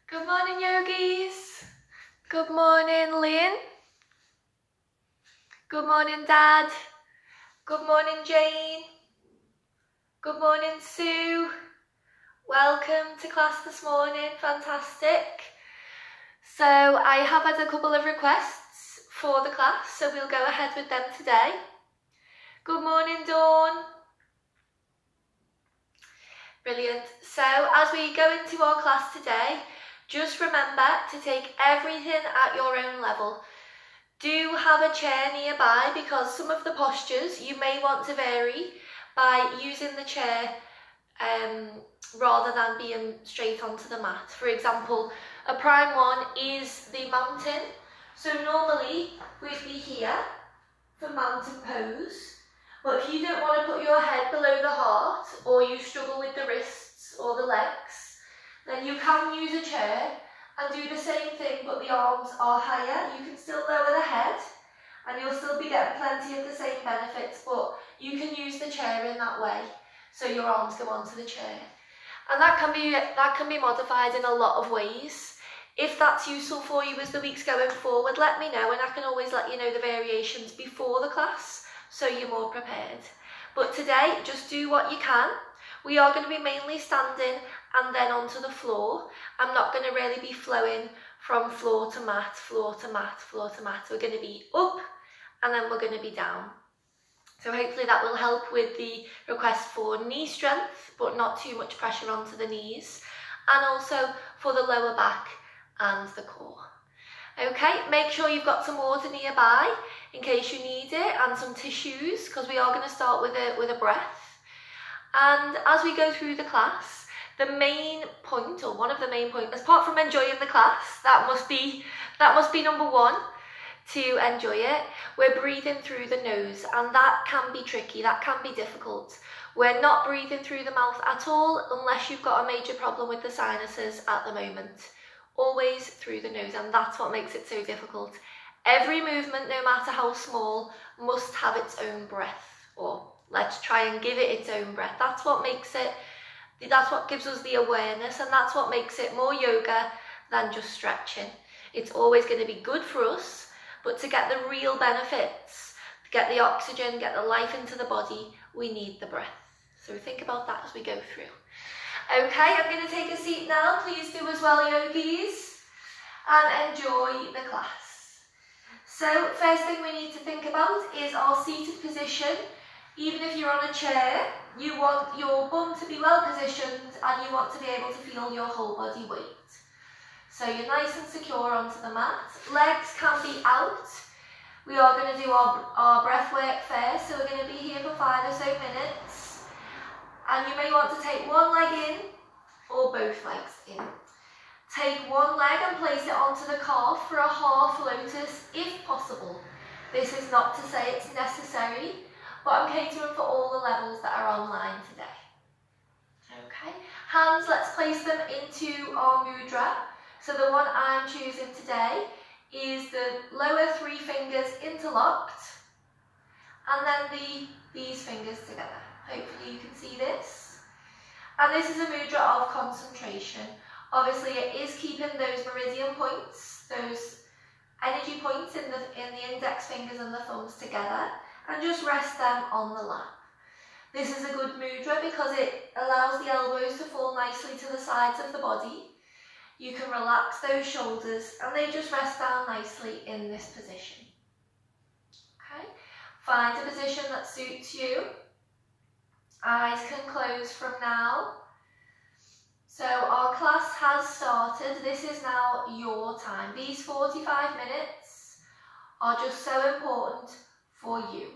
Good morning, yogis. Good morning, Lynn. Good morning, Dad. Good morning, Jane. Good morning, Sue. Welcome to class this morning. Fantastic. So I have had a couple of requests for the class, so we'll go ahead with them today. Good morning, Dawn. Brilliant. So as we go into our class today, just remember to take everything at your own level. Do have a chair nearby because some of the postures you may want to vary by using the chair rather than being straight onto the mat. For example, a prime one is the mountain. So normally we'd be here for mountain pose. But if you don't want to put your head below the heart, or you struggle with the wrists or the legs, then you can use a chair and do the same thing, but the arms are higher. You can still lower the head and you'll still be getting plenty of the same benefits, but you can use the chair in that way. So your arms go onto the chair. And that can be modified in a lot of ways. If that's useful for you as the weeks going forward, let me know and I can always let you know the variations before the class so you're more prepared. But today, just do what you can. We are going to be mainly standing and then onto the floor. I'm not going to really be flowing from floor to mat, floor to mat, floor to mat. We're going to be up and then we're going to be down. So hopefully that will help with the request for knee strength, but not too much pressure onto the knees. And also for the lower back and the core. Okay, make sure you've got some water nearby in case you need it, and some tissues, because we are going to start with a breath. And as we go through the class, the main point, or one of the main points, apart from enjoying the class, that must be number one, to enjoy it, we're breathing through the nose, and that can be tricky, that can be difficult. We're not breathing through the mouth at all unless you've got a major problem with the sinuses at the moment. Always through the nose, and that's what makes it so difficult. Every movement, no matter how small, must have its own breath, or let's try and give it its own breath. That's what gives us the awareness, and that's what makes it more yoga than just stretching. It's always going to be good for us, but to get the real benefits, to get the oxygen, get the life into the body, we need the breath. So think about that as we go through. Okay, I'm going to take a seat now. Please do as well, yogis, and enjoy the class. So first thing we need to think about is our seated position. Even if you're on a chair, you want your bum to be well positioned and you want to be able to feel your whole body weight. So you're nice and secure onto the mat. Legs can be out. We are going to do our breath work first, so we're going to be here for 5 or so minutes. And you may want to take one leg in or both legs in. Take one leg and place it onto the calf for a half lotus if possible. This is not to say it's necessary, but I'm catering for all the levels that are online today. Okay, hands, let's place them into our mudra. So the one I'm choosing today is the lower 3 fingers interlocked and then these fingers together. Hopefully you can see this. And this is a mudra of concentration. Obviously it is keeping those meridian points, those energy points in the index fingers and the thumbs together, and just rest them on the lap. This is a good mudra because it allows the elbows to fall nicely to the sides of the body. You can relax those shoulders and they just rest down nicely in this position. Okay, find a position that suits you. Eyes can close from now. So our class has started. This is now your time. These 45 minutes are just so important for you.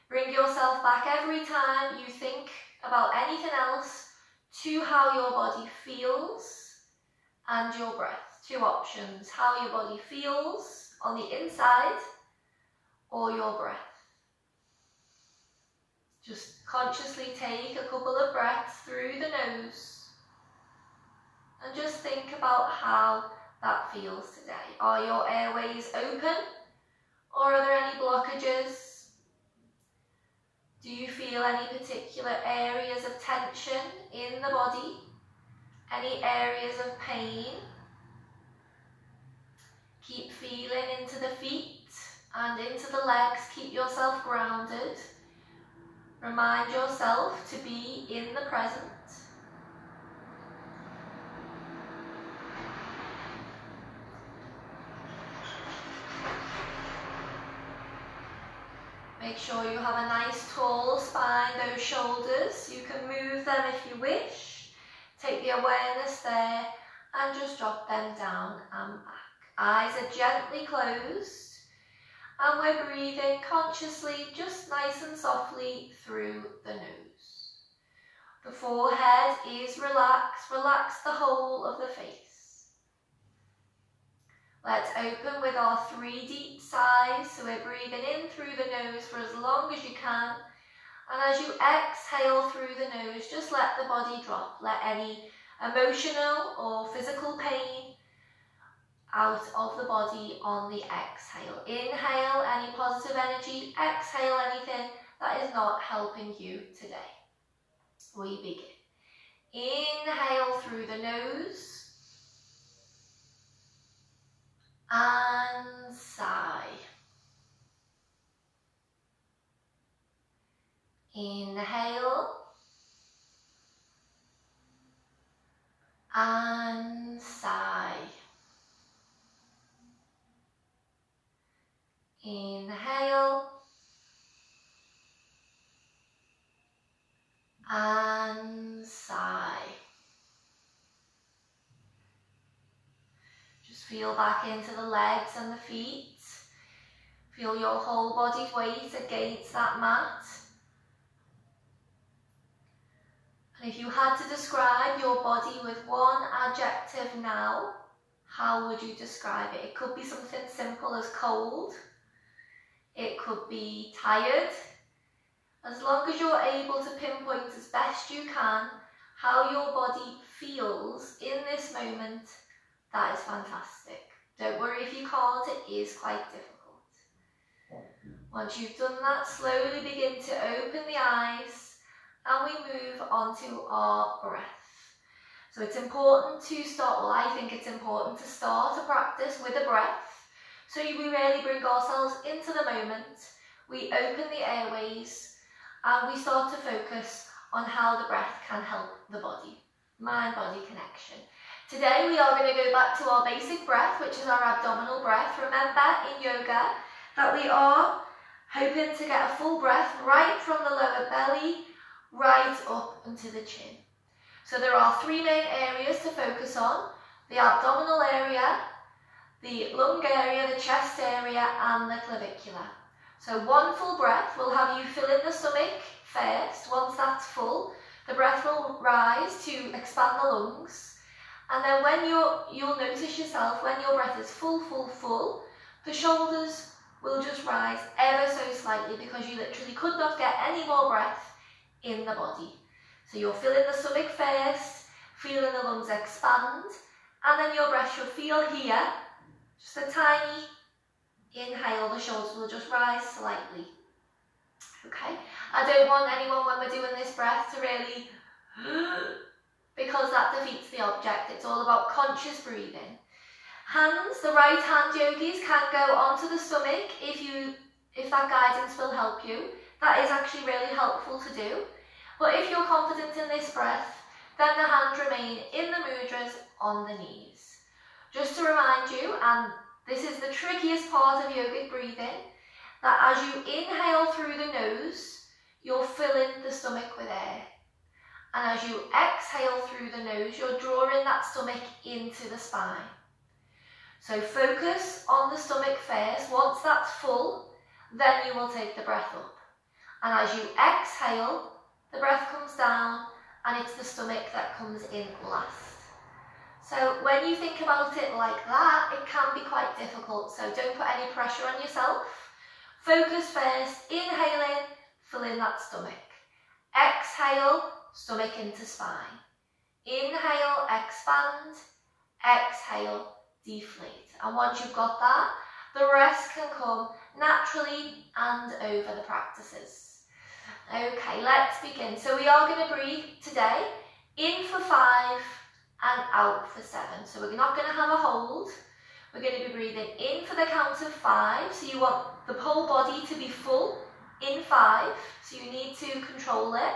Bring yourself back every time you think about anything else to how your body feels and your breath. 2 options, how your body feels on the inside or your breath. Just consciously take a couple of breaths through the nose and just think about how that feels today. Are your airways open or are there any blockages? Do you feel any particular areas of tension in the body? Any areas of pain? Keep feeling into the feet and into the legs. Keep yourself grounded. Remind yourself to be in the present. Make sure you have a nice tall spine, those shoulders. You can move them if you wish. Take the awareness there and just drop them down and back. Eyes are gently closed and we're breathing consciously, just nice and softly through the nose. The forehead is relaxed. Relax the whole of the face. Let's open with our 3 deep sighs. So we're breathing in through the nose for as long as you can. And as you exhale through the nose, just let the body drop. Let any emotional or physical pain out of the body on the exhale. Inhale any positive energy. Exhale anything that is not helping you today. We begin. Inhale through the nose. And sigh. Inhale. And sigh. Inhale. And sigh. Just feel back into the legs and the feet. Feel your whole body's weight against that mat. And if you had to describe your body with one adjective now, how would you describe it? It could be something simple as cold. It could be tired. As long as you're able to pinpoint as best you can how your body feels in this moment, that is fantastic. Don't worry if you can't, it is quite difficult. Once you've done that, slowly begin to open the eyes and we move on to our breath. So it's important to start, well, I think it's important to start a practice with a breath. So we really bring ourselves into the moment, we open the airways, and we start to focus on how the breath can help the body. Mind-body connection. Today we are going to go back to our basic breath, which is our abdominal breath. Remember in yoga that we are hoping to get a full breath right from the lower belly, right up into the chin. So there are 3 main areas to focus on: the abdominal area, the lung area, the chest area, and the clavicular. So 1 full breath will have you fill in the stomach first. Once that's full, the breath will rise to expand the lungs. And then when you'll notice yourself, when your breath is full, the shoulders will just rise ever so slightly because you literally could not get any more breath in the body. So you'll fill in the stomach first, feeling the lungs expand, and then your breath should feel here, just a tiny inhale, the shoulders will just rise slightly. Okay, I don't want anyone when we're doing this breath to really, because that defeats the object. It's all about conscious breathing. Hands, the right hand yogis can go onto the stomach if that guidance will help you. That is actually really helpful to do. But if you're confident in this breath, then the hands remain in the mudras on the knees. Just to remind you, and this is the trickiest part of yogic breathing, that as you inhale through the nose, you're filling the stomach with air. And as you exhale through the nose, you're drawing that stomach into the spine. So focus on the stomach first. Once that's full, then you will take the breath up. And as you exhale, the breath comes down and it's the stomach that comes in last. So when you think about it like that, it can be quite difficult. So don't put any pressure on yourself. Focus first, inhaling, fill in that stomach. Exhale, stomach into spine. Inhale, expand. Exhale, deflate. And once you've got that, the rest can come naturally and over the practices. Okay, let's begin. So we are going to breathe today in for 5 and out for 7. So we're not going to have a hold. We're going to be breathing in for the count of 5. So you want the whole body to be full in 5. So you need to control it.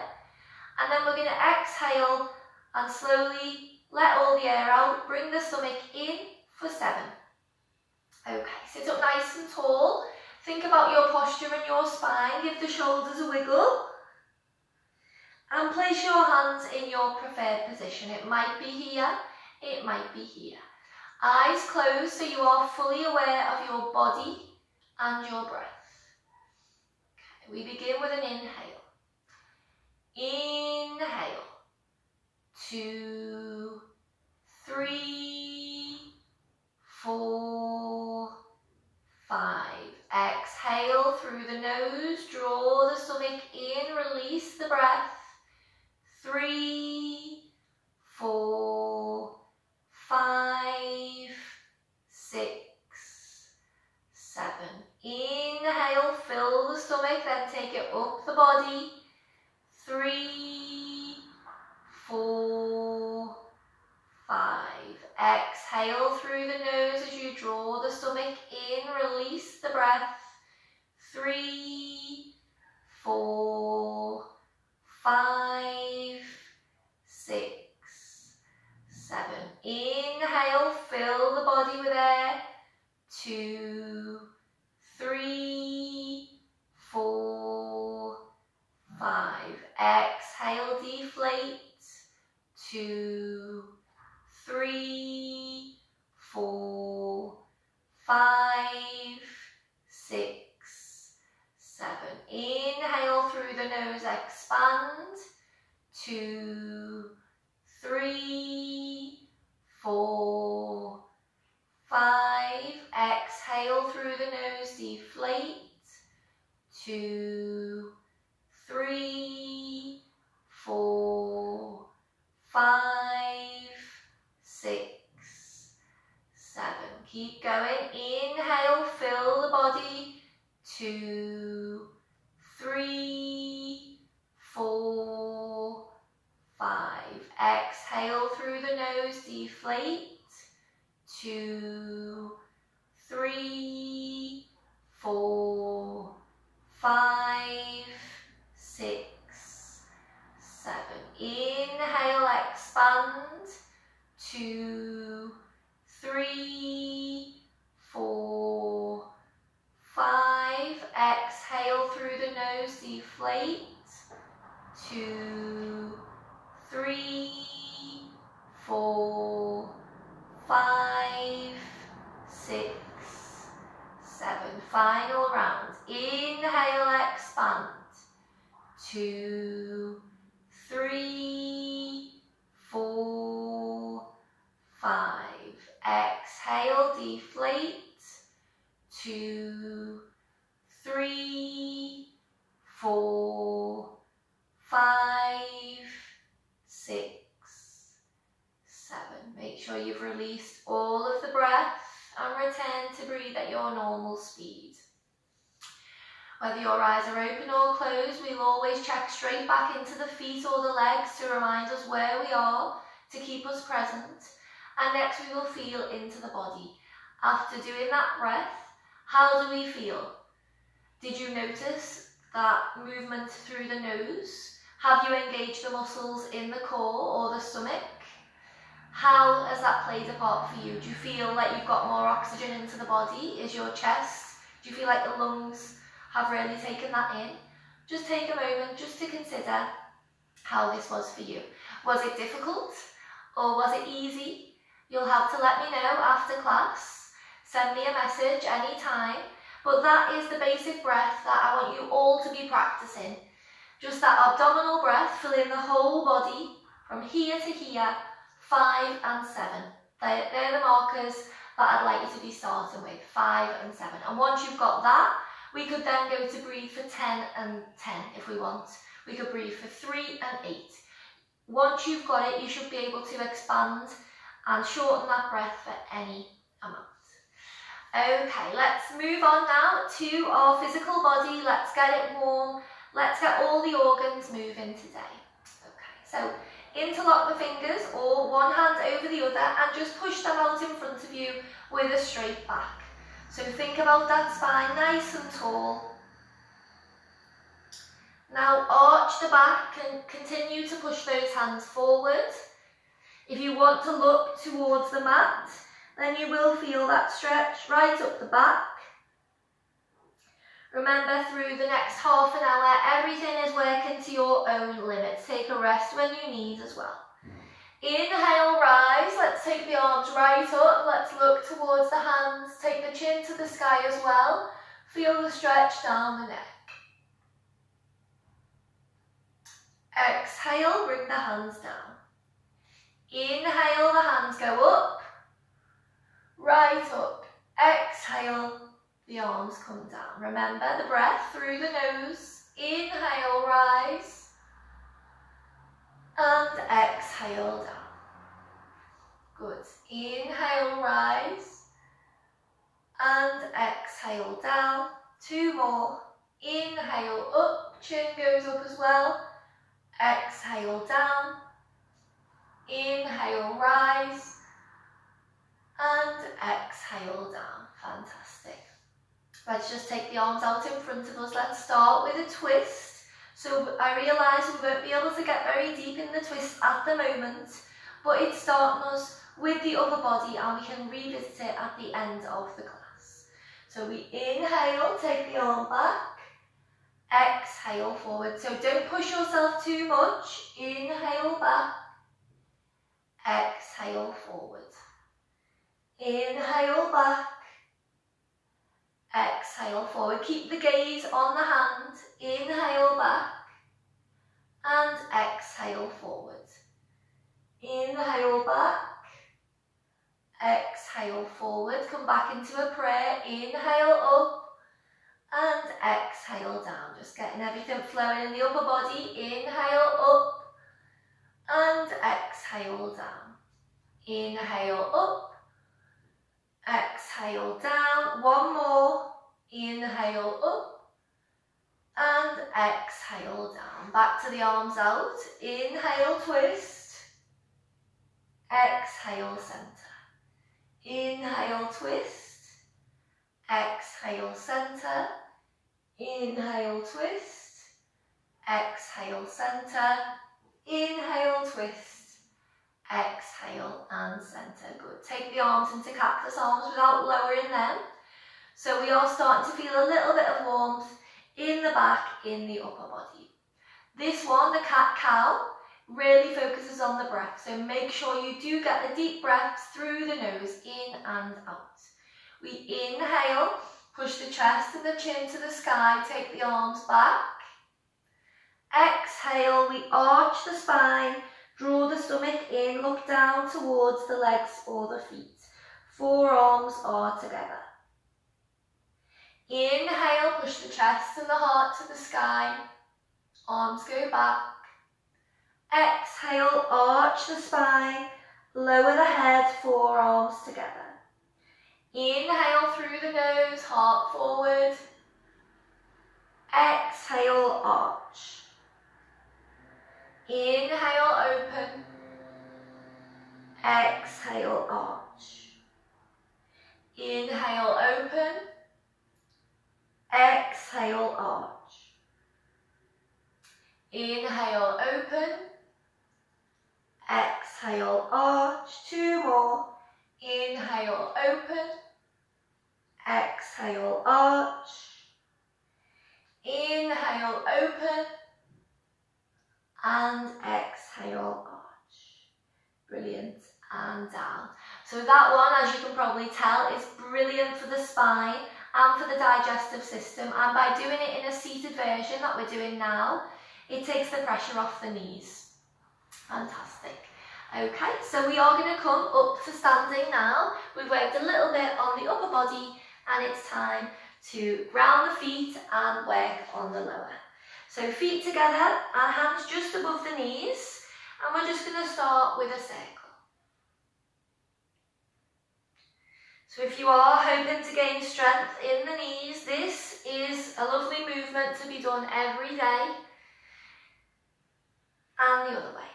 And then we're going to exhale and slowly let all the air out. Bring the stomach in for 7. Okay, sit up nice and tall. Think about your posture and your spine. Give the shoulders a wiggle. And place your hands in your preferred position. It might be here, it might be here. Eyes closed so you are fully aware of your body and your breath. Okay, we begin with an inhale. Inhale. 2, 3, 4, 5. Exhale through the nose. Draw the stomach in. Release the breath. 3, 4, 5, 6, 7. Inhale, fill the stomach, then take it up the body. 3, 4, 5. Exhale through the nose as you draw the stomach in, release the breath. 3, 4, 5, 6, 7. Inhale, fill the body with air. 2, 3, 4, 5. Exhale, deflate. 2, 3, 4, 5, 6, 7. Inhale through the nose, expand. 2, 3, 4, 5. Exhale through the nose, deflate. 2, 3, 4, 5, 6, 7. Keep going. Inhale, fill the body. 2, 3, 4, 5. Exhale through the nose, deflate. 2, 3, 4, 5, 6, 7. Inhale, expand. 2, 3, 4, 5. Exhale through the nose, deflate. 2, 3, 4, 5, 6, 7. Final round. Inhale, expand. 2, 3, 4, 5. Exhale, deflate. 2, 3, 4, 5, 6, 7. Make sure you've released all of the breath and return to breathe at your normal speed. Whether your eyes are open or closed, we'll always check straight back into the feet or the legs to remind us where we are, to keep us present. And next we will feel into the body. After doing that breath, how do we feel? Did you notice that movement through the nose? Have you engaged the muscles in the core or the stomach? How has that played a part for you? Do you feel like you've got more oxygen into the body? Is your chest? Do you feel like the lungs have really taken that in? Just take a moment just to consider how this was for you. Was it difficult or was it easy? You'll have to let me know after class. Send me a message anytime. But that is the basic breath that I want you all to be practicing. Just that abdominal breath, filling the whole body from here to here, 5 and 7. They're the markers that I'd like you to be starting with, 5 and 7. And once you've got that, we could then go to breathe for 10 and 10 if we want. We could breathe for 3 and 8. Once you've got it, you should be able to expand and shorten that breath for any amount. Okay, let's move on now to our physical body. Let's get it warm. Let's get all the organs moving today. Okay, so Interlock the fingers or one hand over the other and just push them out in front of you with a straight back. So think about that spine nice and tall. Now arch the back and continue to push those hands forward. If you want to look towards the mat, then you will feel that stretch right up the back. Remember, through the next half an hour, everything is working to your own limits. Take a rest when you need as well. Inhale, rise. Let's take the arms right up. Let's look towards the hands. Take the chin to the sky as well. Feel the stretch down the neck. Exhale, bring the hands down. Inhale, the hands go up. Right up. Exhale, the arms come down. Remember the breath through the nose. Inhale, rise. And exhale, down. Good. Inhale, rise. And exhale, down. Two more. Inhale, up. Chin goes up as well. Exhale, down. Inhale, rise. And exhale, down. Fantastic. Let's just take the arms out in front of us. Let's start with a twist. So I realise we won't be able to get very deep in the twist at the moment, but it's starting us with the upper body and we can revisit it at the end of the class. So we inhale, take the arm back, exhale forward. So don't push yourself too much. Inhale back, exhale forward. Inhale back, exhale forward. Keep the gaze on the hand. Inhale back and exhale forward. Inhale back, exhale forward. Come back into a prayer. Inhale up and exhale down. Just getting everything flowing in the upper body. Inhale up and exhale down. Inhale up. Exhale down, one more, inhale up and exhale down. Back to the arms out, inhale twist, exhale centre. Inhale twist, exhale centre, inhale twist, exhale centre, inhale twist, exhale and centre. Good. Take the arms into cactus arms without lowering them. So we are starting to feel a little bit of warmth in the back, in the upper body. This one, the cat-cow, really focuses on the breath. So make sure you do get the deep breaths through the nose, in and out. We inhale, push the chest and the chin to the sky, take the arms back. Exhale, we arch the spine. Draw the stomach in, look down towards the legs or the feet. Forearms are together. Inhale, push the chest and the heart to the sky. Arms go back. Exhale, arch the spine. Lower the head, forearms together. Inhale through the nose, heart forward. Exhale, arch. Inhale, open. Exhale, arch. Inhale, open. Exhale, arch. Inhale, open. Exhale, arch. Two more. Inhale, open. Exhale, arch. Inhale, open. And exhale, arch. Brilliant. And down. So that one, as you can probably tell, is brilliant for the spine and for the digestive system. And by doing it in a seated version that we're doing now, it takes the pressure off the knees. Fantastic. Okay, so we are going to come up to standing now. We've worked a little bit on the upper body and it's time to ground the feet and work on the lower. So feet together and hands just above the knees, and we're just going to start with a circle. So if you are hoping to gain strength in the knees, this is a lovely movement to be done every day, and the other way.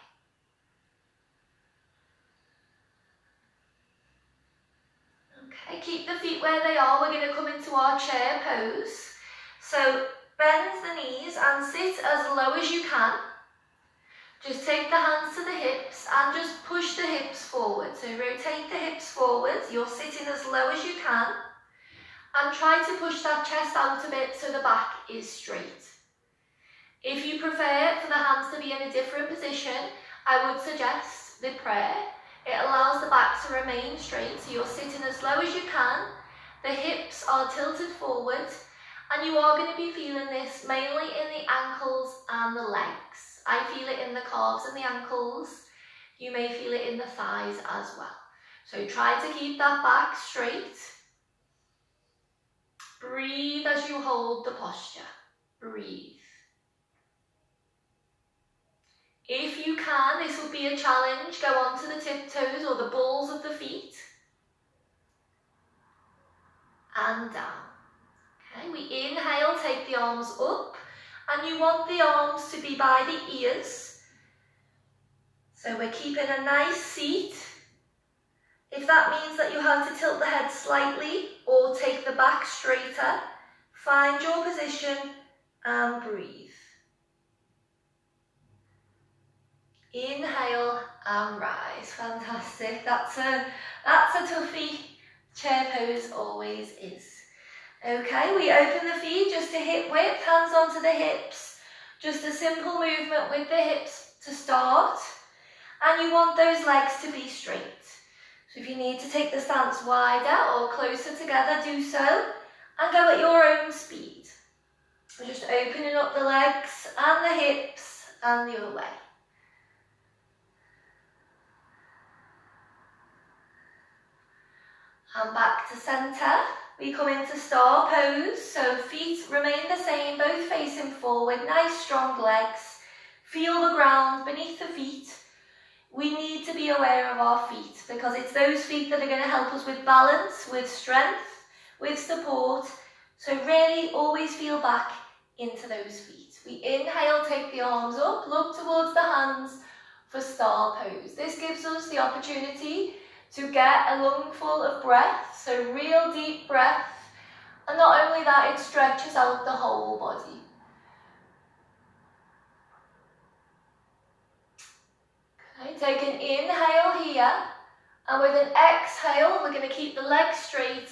Okay, keep the feet where they are. We're going to come into our chair pose. So bend the knees and sit as low as you can. Just take the hands to the hips and just push the hips forward. So rotate the hips forward. You're sitting as low as you can. And try to push that chest out a bit so the back is straight. If you prefer for the hands to be in a different position, I would suggest the prayer. It allows the back to remain straight, so you're sitting as low as you can. The hips are tilted forward, and you are going to be feeling this mainly in the ankles and the legs. I feel it in the calves and the ankles. You may feel it in the thighs as well. So try to keep that back straight. Breathe as you hold the posture. Breathe. If you can, this will be a challenge, go onto the tiptoes or the balls of the feet. And down. Okay, we inhale, take the arms up, and you want the arms to be by the ears. So we're keeping a nice seat. If that means that you have to tilt the head slightly or take the back straighter, find your position and breathe. Inhale and rise. Fantastic. That's a toughie. Chair pose always is. Okay, we open the feet just to hip width, hands onto the hips. Just a simple movement with the hips to start. And you want those legs to be straight. So if you need to take the stance wider or closer together, do so. And go at your own speed. We're just opening up the legs and the hips and the other way. And back to centre. We come into star pose, so feet remain the same, both facing forward, nice strong legs. Feel the ground beneath the feet. We need to be aware of our feet because it's those feet that are going to help us with balance, with strength, with support. So really always feel back into those feet. We inhale, take the arms up, look towards the hands for star pose. This gives us the opportunity to get a lungful of breath, so real deep breath, and not only that, it stretches out the whole body. Okay, take an inhale here, and with an exhale, we're going to keep the legs straight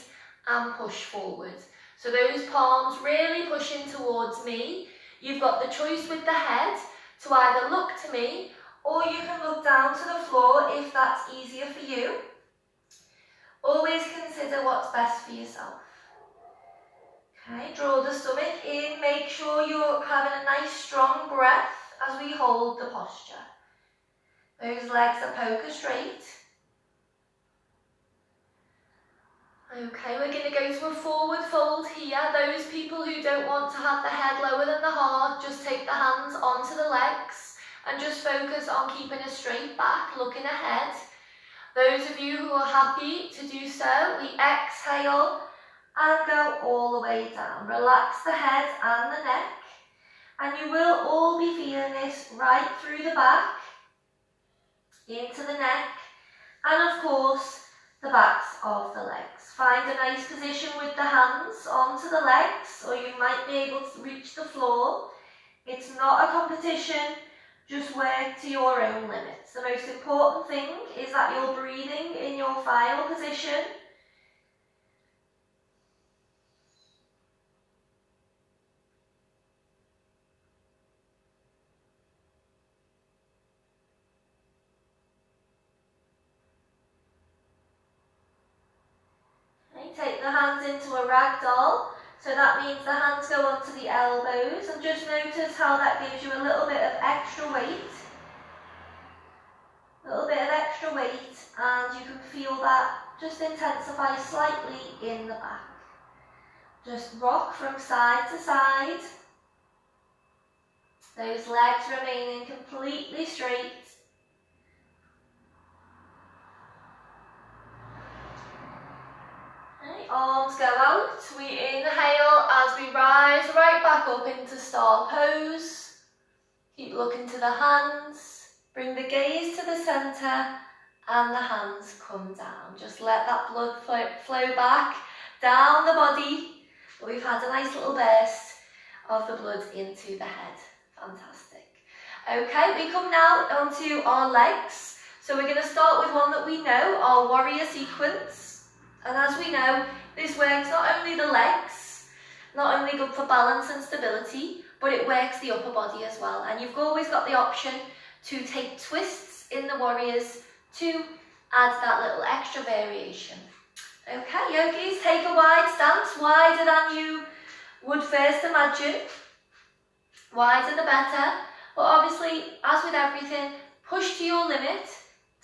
and push forward. So those palms really pushing towards me. You've got the choice with the head to either look to me, or you can look down to the floor if that's easier for you. Always consider what's best for yourself. Okay, draw the stomach in, make sure you're having a nice strong breath as we hold the posture. Those legs are poker straight. Okay, we're going to go to a forward fold here. Those people who don't want to have the head lower than the heart, just take the hands onto the legs and just focus on keeping a straight back, looking ahead. Those of you who are happy to do so, we exhale and go all the way down. Relax the head and the neck, and you will all be feeling this right through the back, into the neck, and of course the backs of the legs. Find a nice position with the hands onto the legs, or you might be able to reach the floor. It's not a competition. Just work to your own limits. The most important thing is that you're breathing in your final position. Okay, take the hands into a ragdoll. So that means the hands go onto the elbows, and just notice how that gives you a little bit of extra weight. A little bit of extra weight, and you can feel that just intensify slightly in the back. Just rock from side to side. Those legs remaining completely straight. Arms go out, we inhale as we rise right back up into star pose. Keep looking to the hands, bring the gaze to the centre and the hands come down. Just let that blood flow back down the body. We've had a nice little burst of the blood into the head. Fantastic. Okay, we come now onto our legs. So we're going to start with one that we know, our warrior sequence. And as we know, this works not only the legs, not only good for balance and stability, but it works the upper body as well. And you've always got the option to take twists in the warriors to add that little extra variation. Okay, yogis, take a wide stance, wider than you would first imagine. Wider the better. But obviously, as with everything, push to your limit,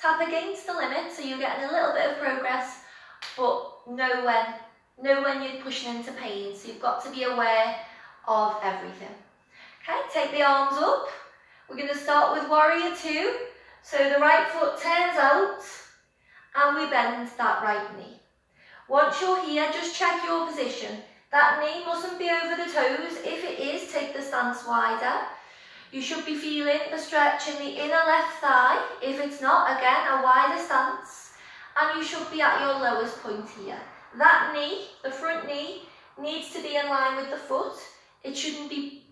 tap against the limit, so you're getting a little bit of progress, but know when you're pushing into pain. So you've got to be aware of everything. Okay, take the arms up. We're going to start with warrior 2. So the right foot turns out and we bend that right knee. Once you're here, just check your position. That knee mustn't be over the toes. If it is, take the stance wider. You should be feeling the stretch in the inner left thigh. If it's not, again, a wider stance. And you should be at your lowest point here. That knee, the front knee, needs to be in line with the foot. It shouldn't be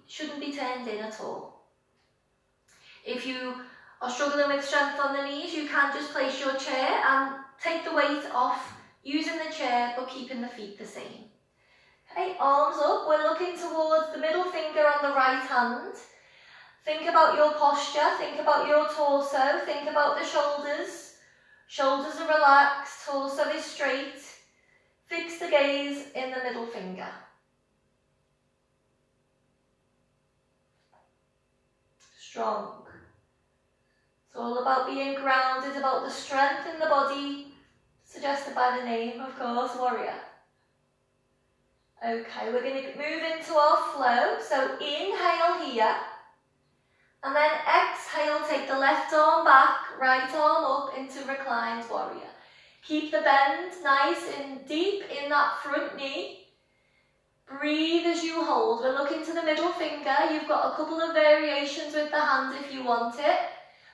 turned in at all. If you are struggling with strength on the knees, you can just place your chair and take the weight off using the chair but keeping the feet the same. Okay, arms up, we're looking towards the middle finger on the right hand. Think about your posture, think about your torso, think about the shoulders. Shoulders are relaxed, torso is straight. Fix the gaze in the middle finger. Strong. It's all about being grounded, about the strength in the body, suggested by the name, of course, warrior. Okay, we're going to move into our flow. So inhale here, and then exhale, take the left arm back, right arm up into reclined warrior. Keep the bend nice and deep in that front knee. Breathe as you hold. We're looking to the middle finger. You've got a couple of variations with the hand if you want it.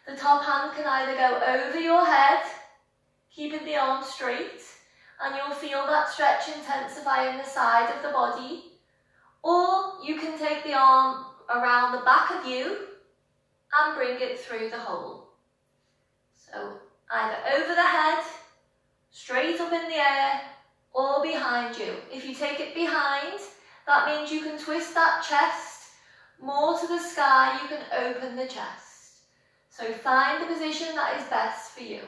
The top hand can either go over your head, keeping the arm straight, and you'll feel that stretch intensify in the side of the body. Or you can take the arm around the back of you and bring it through the hole. So either over the head, straight up in the air, or behind you. If you take it behind, that means you can twist that chest more to the sky, you can open the chest. So find the position that is best for you.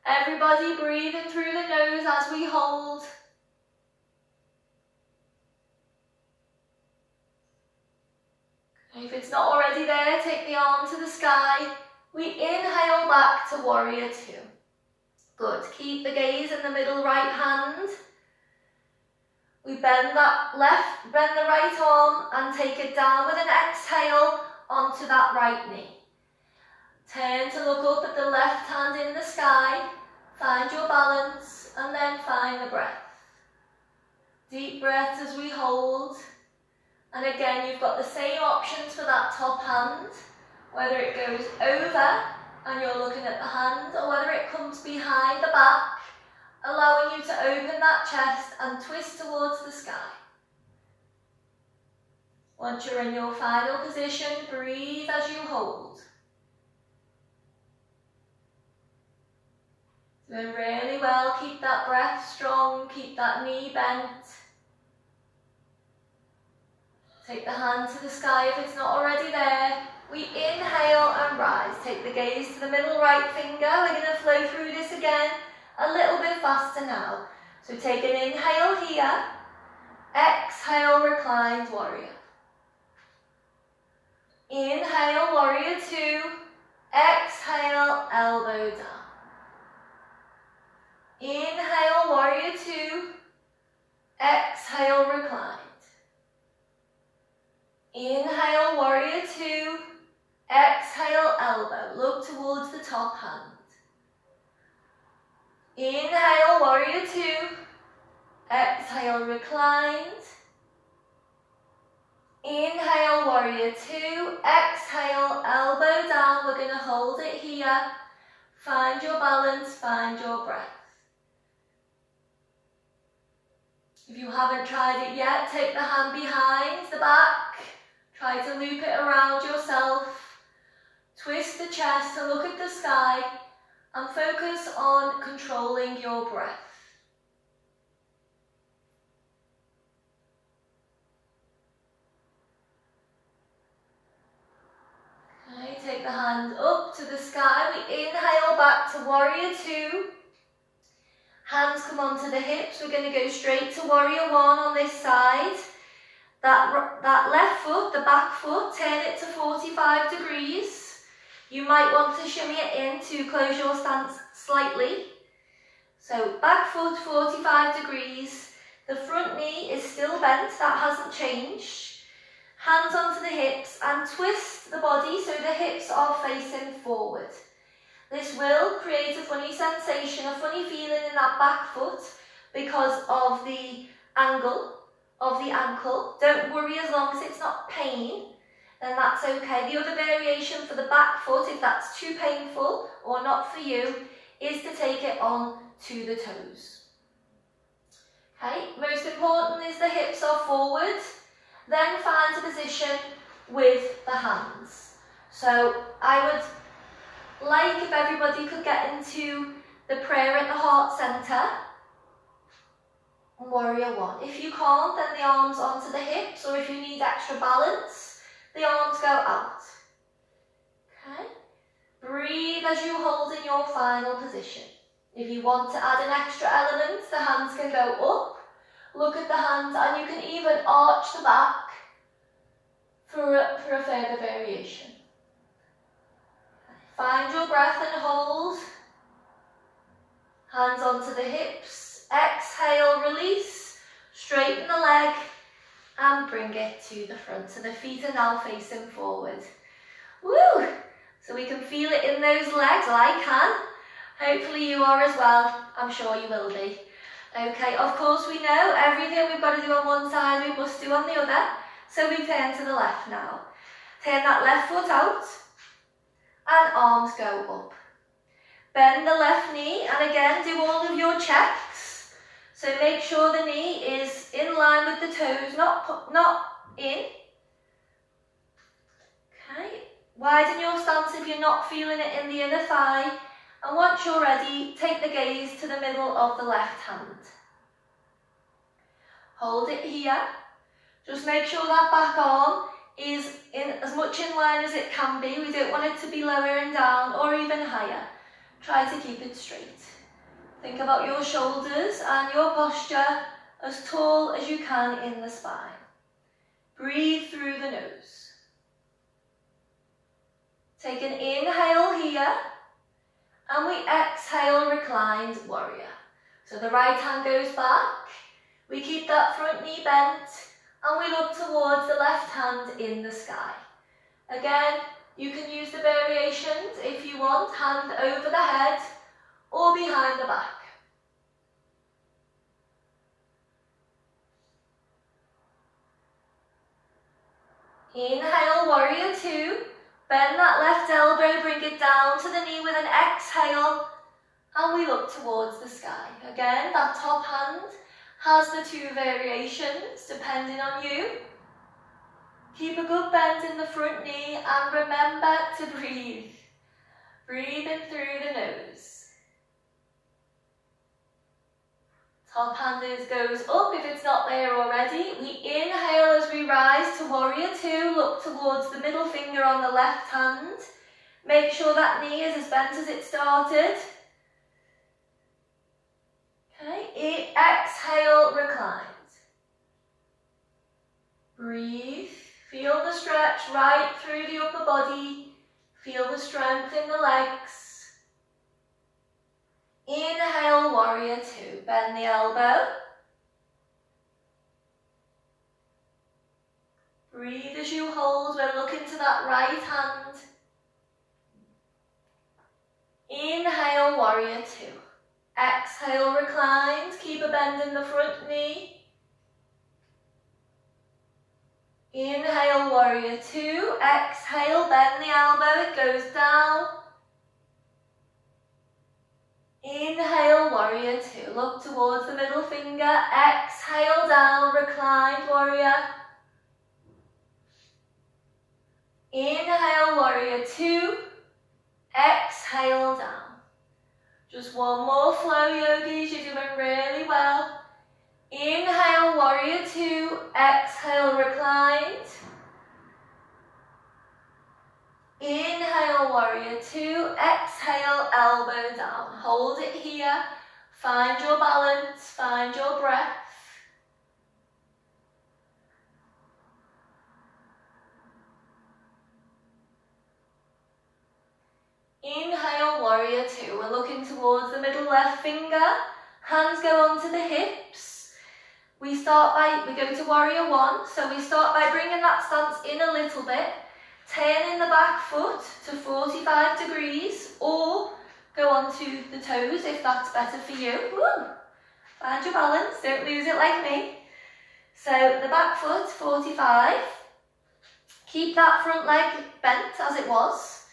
Everybody breathing through the nose as we hold. If it's not already there, take the arm to the sky. We inhale back to warrior 2. Good. Keep the gaze in the middle right hand. We bend the right arm and take it down with an exhale onto that right knee. Turn to look up at the left hand in the sky. Find your balance and then find the breath. Deep breaths as we hold. And again, you've got the same options for that top hand, whether it goes over and you're looking at the hand, or whether it comes behind the back, allowing you to open that chest and twist towards the sky. Once you're in your final position, breathe as you hold. Doing really well, keep that breath strong, keep that knee bent. Take the hand to the sky if it's not already there. We inhale and rise. Take the gaze to the middle right finger. We're going to flow through this again a little bit faster now. So take an inhale here. Exhale, reclined warrior. Inhale, warrior 2. Exhale, elbow down. Inhale, warrior 2. Exhale, reclined. Inhale, warrior 2. Exhale, elbow. Look towards the top hand. Inhale, warrior 2. Exhale, reclined. Inhale, warrior 2. Exhale, elbow down. We're going to hold it here. Find your balance, find your breath. If you haven't tried it yet, take the hand behind the back. Try to loop it around yourself. Twist the chest and look at the sky and focus on controlling your breath. Okay, take the hand up to the sky. We inhale back to warrior two. Hands come onto the hips. We're going to go straight to warrior one on this side. That left foot, the back foot, turn it to 45 degrees. You might want to shimmy it in to close your stance slightly. So back foot 45 degrees. The front knee is still bent, that hasn't changed. Hands onto the hips and twist the body so the hips are facing forward. This will create a funny sensation, a funny feeling in that back foot because of the angle of the ankle. Don't worry, as long as it's not pain, then that's okay. The other variation for the back foot, if that's too painful or not for you, is to take it on to the toes. Okay, most important is the hips are forward. Then find a position with the hands. So I would like if everybody could get into the prayer at the heart centre. Warrior one. If you can't, then the arms onto the hips, or if you need extra balance, the arms go out. Okay. Breathe as you hold in your final position. If you want to add an extra element, the hands can go up. Look at the hands, and you can even arch the back for a further variation. Find your breath and hold. Hands onto the hips. Exhale, release. Straighten the leg and bring it to the front. So the feet are now facing forward. Woo! So we can feel it in those legs. Well, I can. Hopefully you are as well. I'm sure you will be. Okay, of course we know everything we've got to do on one side, we must do on the other. So we turn to the left now. Turn that left foot out and arms go up. Bend the left knee and again do all of your checks. So make sure the knee is in line with the toes, not in. Okay, widen your stance if you're not feeling it in the inner thigh. And once you're ready, take the gaze to the middle of the left hand. Hold it here. Just make sure that back arm is in as much in line as it can be. We don't want it to be lower and down or even higher. Try to keep it straight. Think about your shoulders and your posture as tall as you can in the spine. Breathe through the nose. Take an inhale here. And we exhale, reclined warrior. So the right hand goes back. We keep that front knee bent. And we look towards the left hand in the sky. Again, you can use the variations if you want. Hand over the head or behind the back. Inhale, warrior two. Bend that left elbow, bring it down to the knee with an exhale, and we look towards the sky. Again, that top hand has the two variations depending on you. Keep a good bend in the front knee and remember to breathe. Breathe in through the nose. Top hand goes up if it's not there already. We inhale as we rise to warrior two. Look towards the middle finger on the left hand. Make sure that knee is as bent as it started. Okay, exhale, reclined. Breathe. Feel the stretch right through the upper body. Feel the strength in the legs. Inhale, warrior two. Bend the elbow. Breathe as you hold. We're looking to that right hand. Inhale, warrior two. Exhale, reclined. Keep a bend in the front knee. Inhale, warrior two. Exhale, bend the elbow. It goes down. Inhale, warrior two. Look towards the middle finger. Exhale down, reclined warrior. Inhale, warrior two. Exhale down. Just one more flow, yogis. You're doing really well. Inhale, warrior two. Exhale, reclined. Inhale, warrior two. Exhale, elbow down. Hold it here. Find your balance. Find your breath. Inhale, warrior two. We're looking towards the middle left finger. Hands go onto the hips. We go to warrior one. So we start by bringing that stance in a little bit. Turning the back foot to 45 degrees or go onto the toes if that's better for you. Woo. Find your balance, don't lose it like me. So the back foot, 45. Keep that front leg bent as it was.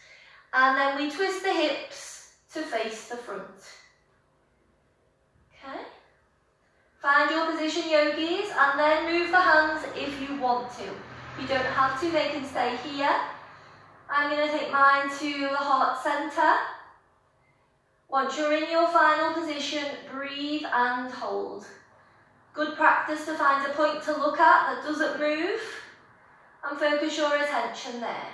And then we twist the hips to face the front. Okay. Find your position, yogis, and then move the hands if you want to. You don't have to, they can stay here. I'm going to take mine to the heart centre. Once you're in your final position, breathe and hold. Good practice to find a point to look at that doesn't move and focus your attention there.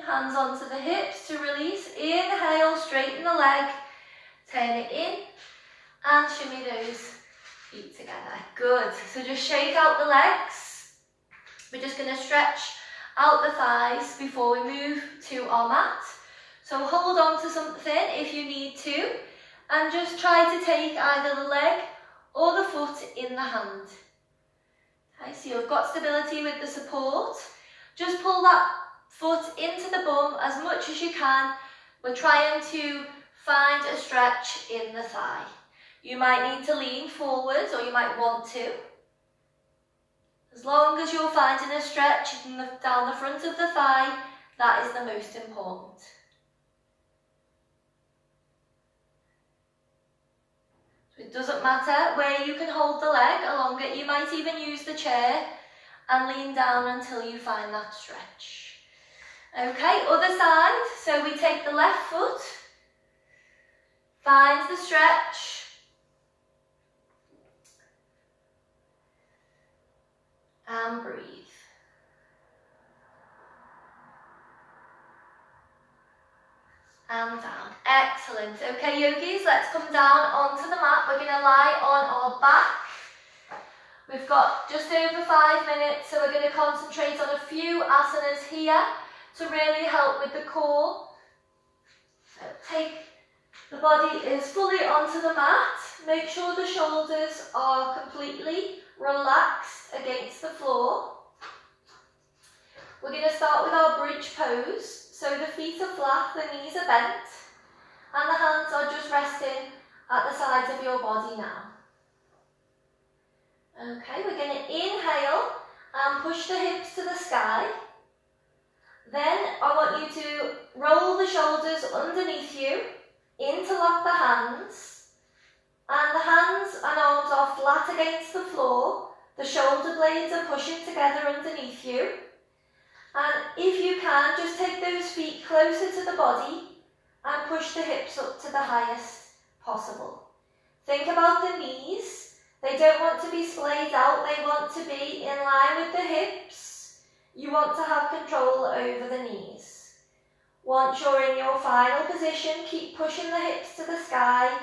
Hands onto the hips to release. Inhale, straighten the leg, turn it in, and shimmy those feet together. Good. So just shake out the legs. We're just going to stretch out the thighs before we move to our mat. So hold on to something if you need to, and just try to take either the leg or the foot in the hand. Okay, so you've got stability with the support. Just pull that foot into the bum as much as you can. We're trying to find a stretch in the thigh. You might need to lean forwards or you might want to. As long as you're finding a stretch down the front of the thigh, that is the most important. So it doesn't matter where you can hold the leg along it. You might even use the chair and lean down until you find that stretch. Okay, other side. So we take the left foot, find the stretch, and breathe. And down. Excellent. Okay, yogis, let's come down onto the mat. We're going to lie on our back. We've got just over 5 minutes, so we're going to concentrate on a few asanas here to really help with the core. So the body is fully onto the mat. Make sure the shoulders are completely relaxed against the floor. We're going to start with our bridge pose. So the feet are flat, the knees are bent, and the hands are just resting at the sides of your body now. Okay, we're going to inhale and push the hips to the sky. Then I want you to roll the shoulders underneath you, interlock the hands, and the hands and arms are flat against the floor. The shoulder blades are pushing together underneath you. And if you can, just take those feet closer to the body and push the hips up to the highest possible. Think about the knees. They don't want to be splayed out, they want to be in line with the hips. You want to have control over the knees. Once you're in your final position, keep pushing the hips to the sky.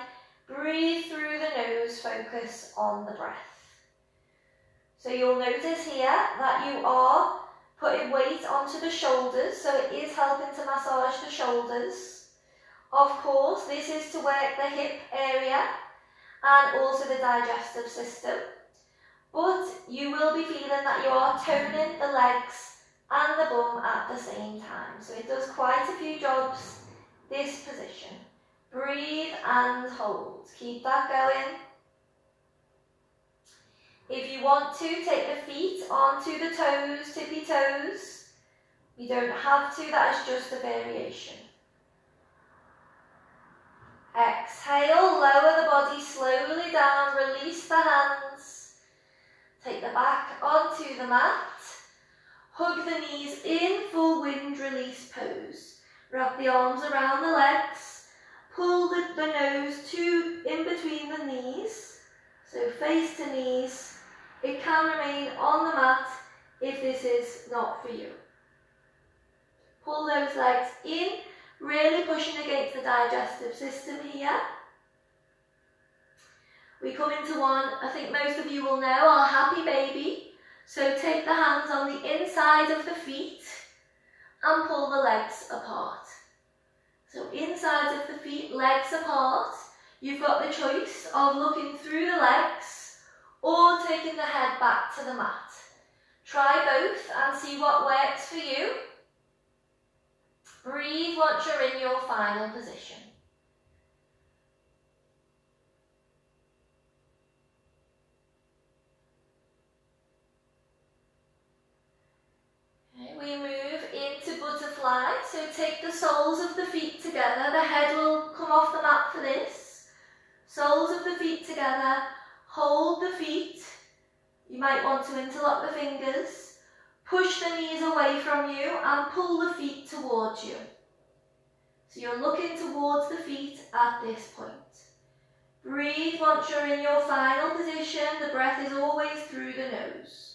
Breathe through the nose, focus on the breath. So you'll notice here that you are putting weight onto the shoulders, so it is helping to massage the shoulders. Of course, this is to work the hip area and also the digestive system. But you will be feeling that you are toning the legs and the bum at the same time. So it does quite a few jobs, this position. Breathe and hold. Keep that going. If you want to, take the feet onto the toes, tippy toes. You don't have to, that is just a variation. Exhale, lower the body slowly down, release the hands. Take the back onto the mat. Hug the knees in, full wind release pose. Wrap the arms around the legs. Pull the nose in between the knees. So face to knees. It can remain on the mat if this is not for you. Pull those legs in, really pushing against the digestive system here. We come into one, I think most of you will know, our happy baby. So take the hands on the inside of the feet and pull the legs apart. So inside of the feet, legs apart. You've got the choice of looking through the legs or taking the head back to the mat. Try both and see what works for you. Breathe once you're in your final position. Okay, we move into butterfly. So take the soles of the feet together. The head will come off the mat for this. Soles of the feet together. Hold the feet. You might want to interlock the fingers. Push the knees away from you and pull the feet towards you. So you're looking towards the feet at this point. Breathe once you're in your final position. The breath is always through the nose.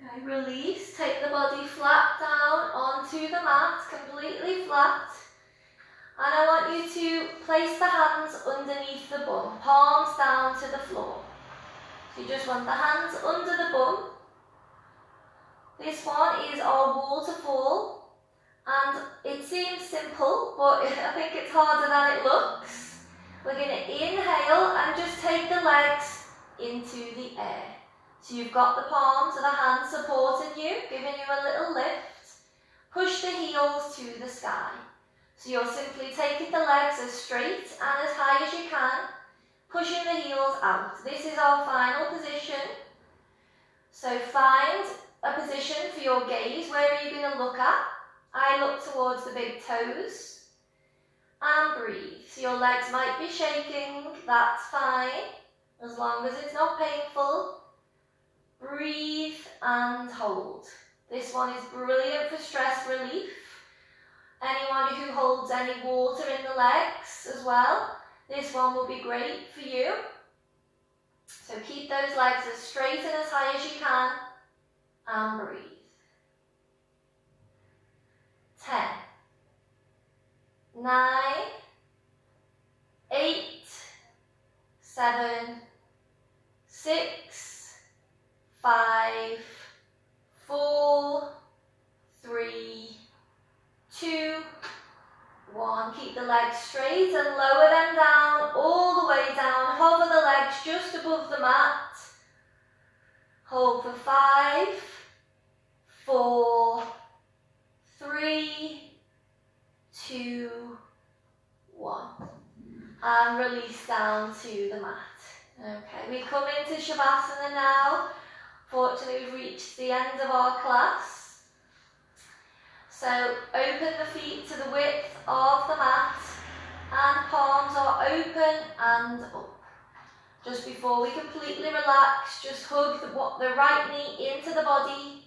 Okay, release. Take the body flat down onto the mat, completely flat. And I want you to place the hands underneath the bum, palms down to the floor. So you just want the hands under the bum. This one is our waterfall, and it seems simple, but I think it's harder than it looks. We're going to inhale and just take the legs into the air. So you've got the palms of the hands supporting you, giving you a little lift. Push the heels to the sky. So you're simply taking the legs as straight and as high as you can, pushing the heels out. This is our final position. So find a position for your gaze. Where are you going to look at? I look towards the big toes. And breathe. So your legs might be shaking, that's fine, as long as it's not painful. Breathe and hold. This one is brilliant for stress relief. Anyone who holds any water in the legs as well, this one will be great for you. So keep those legs as straight and as high as you can, and breathe. 10, 9, 8, 7, 6, 5, 4, 3, 2, 1. Keep the legs straight and lower them down, all the way down. Hover the legs just above the mat. Hold for 5, 4, 3, 2, 1. And release down to the mat. Okay, we come into Shavasana now. Fortunately, we've reached the end of our class. So open the feet to the width of the mat and palms are open and up. Just before we completely relax, just hug the right knee into the body,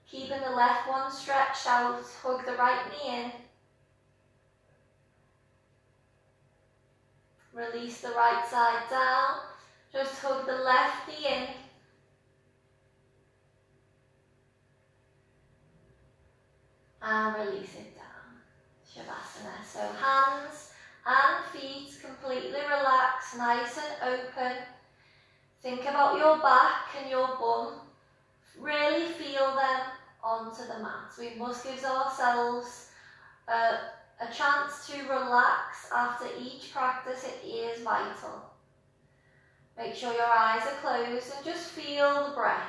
keeping the left one stretched out. Hug the right knee in. Release the right side down. Just hug the left knee in. And release it down. Shavasana. So hands and feet completely relaxed, nice and open. Think about your back and your bum. Really feel them onto the mat. We must give ourselves a chance to relax after each practice. It is vital. Make sure your eyes are closed and just feel the breath.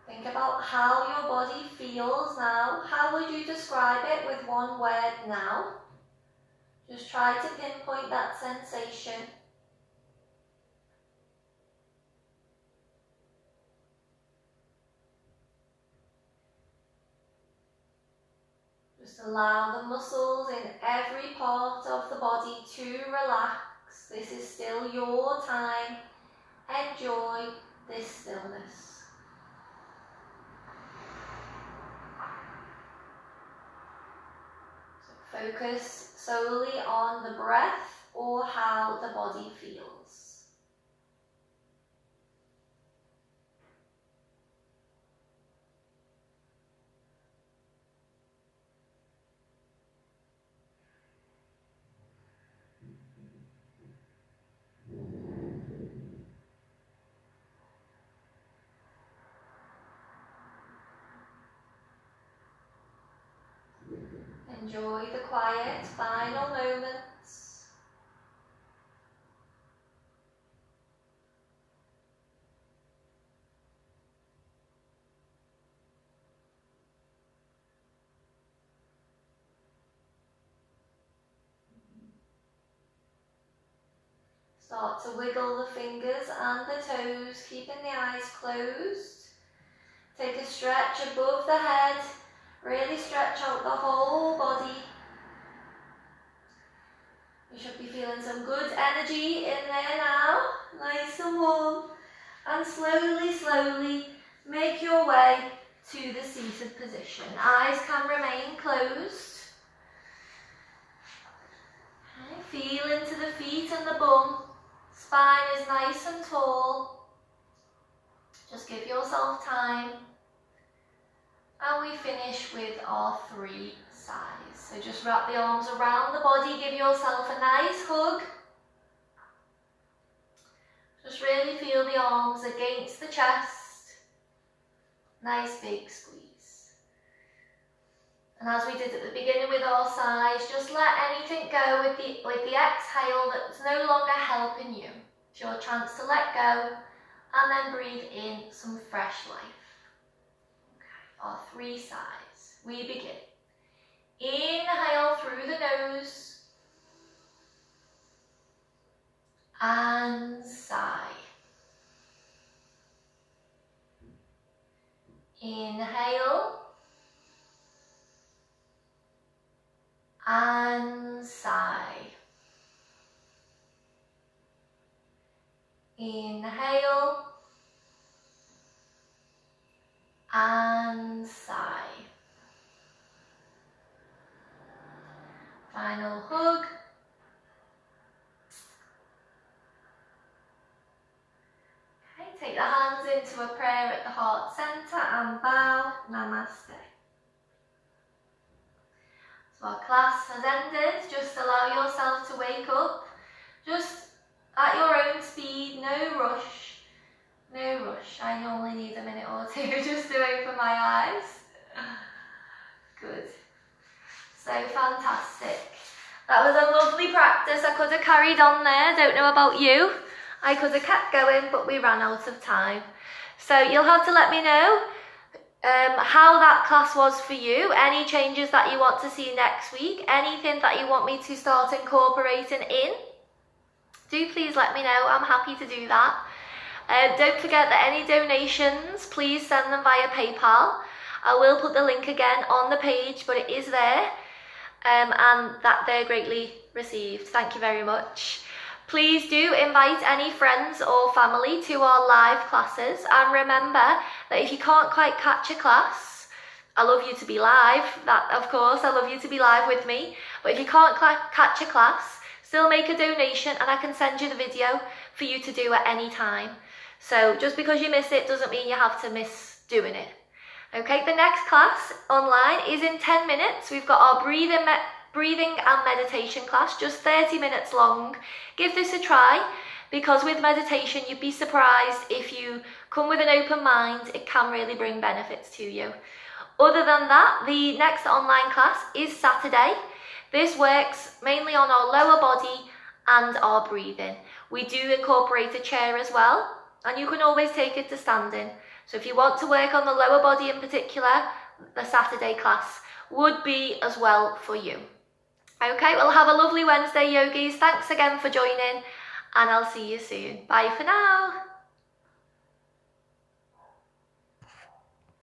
Think about how your body feels now. How would you describe it with one word now? Just try to pinpoint that sensation. Just allow the muscles in every part of the body to relax. This is still your time. Enjoy this stillness. So focus solely on the breath or how the body feels. Enjoy the quiet final moments. Start to wiggle the fingers and the toes, keeping the eyes closed. Take a stretch above the head. Really stretch out the whole body. You should be feeling some good energy in there now. Nice and warm. And slowly, slowly make your way to the seated position. Eyes can remain closed. Okay. Feel into the feet and the bum. Spine is nice and tall. Just give yourself time. And we finish with our 3 sighs. So just wrap the arms around the body, give yourself a nice hug. Just really feel the arms against the chest. Nice big squeeze. And as we did at the beginning with our sighs, just let anything go with the exhale that's no longer helping you. It's your chance to let go and then breathe in some fresh life. Our 3 sighs. We begin. Inhale through the nose and sigh. Inhale and sigh. Inhale and sigh. Final hug. Okay, take the hands into a prayer at the heart center and bow. Namaste. So our class has ended. Just allow yourself to wake up. Just at your own speed, no rush. No rush. I normally need a minute or two just to open my eyes. Good. So fantastic. That was a lovely practice. I could have carried on there. Don't know about you. I could have kept going, but we ran out of time. So you'll have to let me know how that class was for you. Any changes that you want to see next week. Anything that you want me to start incorporating in. Do please let me know. I'm happy to do that. Don't forget that any donations, please send them via PayPal. I will put the link again on the page, but it is there, and that they're greatly received. Thank you very much. Please do invite any friends or family to our live classes, and remember that if you can't quite catch a class, I love you to be live. That, of course, I love you to be live with me, but if you can't catch a class, still make a donation and I can send you the video for you to do at any time. So just because you miss it doesn't mean you have to miss doing it. Okay, the next class online is in 10 minutes. We've got our breathing and meditation class, just 30 minutes long. Give this a try, because with meditation you'd be surprised if you come with an open mind, it can really bring benefits to you. Other than that, the next online class is Saturday. This works mainly on our lower body and our breathing. We do incorporate a chair as well, and you can always take it to standing. So if you want to work on the lower body in particular, the Saturday class would be as well for you. Okay, well, have a lovely Wednesday, yogis. Thanks again for joining, and I'll see you soon. Bye for now.